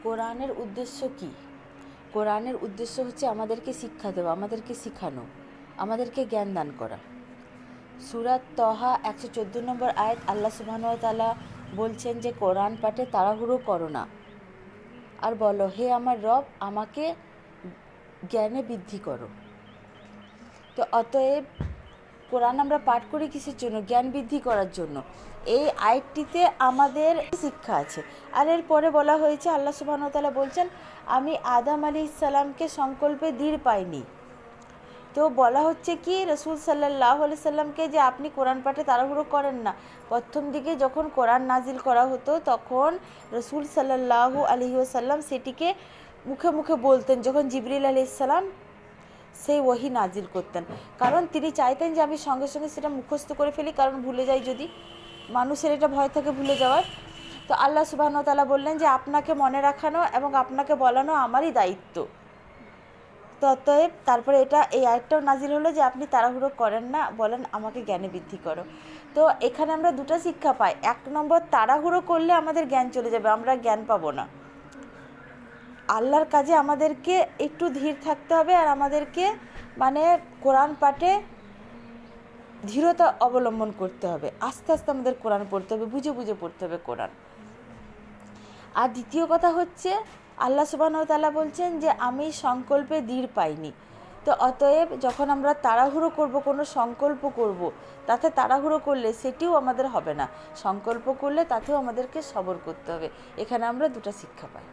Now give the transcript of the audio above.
কোরআনের উদ্দেশ্য কি? কোরআনের উদ্দেশ্য হচ্ছে আমাদেরকে শিক্ষা দেওয়া, আমাদেরকে শেখানো, আমাদেরকে জ্ঞান দান করা। সূরা তহা 114 নম্বর আয়াত আল্লাহ সুবহানাহু ওয়া তাআলা বলছেন যে কোরআন পাঠে তাড়াহুড়ো করো না, আর বলো হে আমার রব আমাকে জ্ঞানে বৃদ্ধি করো। তো অতএব কোরআন আমরা পাঠ করি কিসের জন্য? জ্ঞান বৃদ্ধি করার জন্য। এই আয়াতটিতে আমাদের শিক্ষা আছে। আর এরপরে বলা হয়েছে, আল্লাহ সুবহানাহু ওয়া তাআলা বলছেন আমি আদম আলাইহিস সালামকে সংকল্পে দৃঢ় পাইনি। তো বলা হচ্ছে কি রাসূল সাল্লাল্লাহু আলাইহি সাল্লামকে যে আপনি কোরআন পাঠে তাড়াহুড়ো করেন না। প্রথম দিকে যখন কোরআন নাজিল করা হতো তখন রাসূল সাল্লাল্লাহু আলাইহি ওয়াসাল্লাম সেটিকে মুখে মুখে বলতেন, যখন জিবরিল আলাইহিস সালাম সেই ওহী নাজিল করতেন। কারণ তিনি চাইতেন যে আমি সঙ্গে সঙ্গে সেটা মুখস্থ করে ফেলি, কারণ ভুলে যাই যদি, মানুষের এটা ভয় থাকে ভুলে যাওয়ার। তো আল্লাহ সুবহানাহু ওয়া তাআলা বললেন যে আপনাকে মনে রাখানো এবং আপনাকে বলানো আমারই দায়িত্ব। তো অতএব তারপরে এই আয়াতটাও নাজিল হলো যে আপনি তাড়াহুড়ো করেন না, বলেন আমাকে জ্ঞানে বৃদ্ধি করো। তো এখানে আমরা দুটো শিক্ষা পাই। 1 নম্বর, তাড়াহুড়ো করলে আমাদের জ্ঞান চলে যাবে, আমরা জ্ঞান পাবো না। আল্লাহর কাজে আমাদেরকে একটু ধীর থাকতে হবে, আর আমাদেরকে কোরআন পাঠে ধীরতা অবলম্বন করতে হবে। আস্তে আস্তে আমাদের কোরআন পড়তে হবে, বুঝে বুঝে পড়তে হবে কোরআন। আর দ্বিতীয় কথা হচ্ছে আল্লাহ সুবহানাহু ওয়া তাআলা বলছেন যে আমি সংকল্পে দৃঢ় পাইনি। তো অতএব যখন আমরা তাড়াহুড়ো করব, কোনো সংকল্প করব, তাতে তাড়াহুড়ো করলে সেটিও আমাদের হবে না। সংকল্প করলে তাতেও আমাদেরকে সবর করতে হবে। এখানে আমরা দুটো শিক্ষা পাই।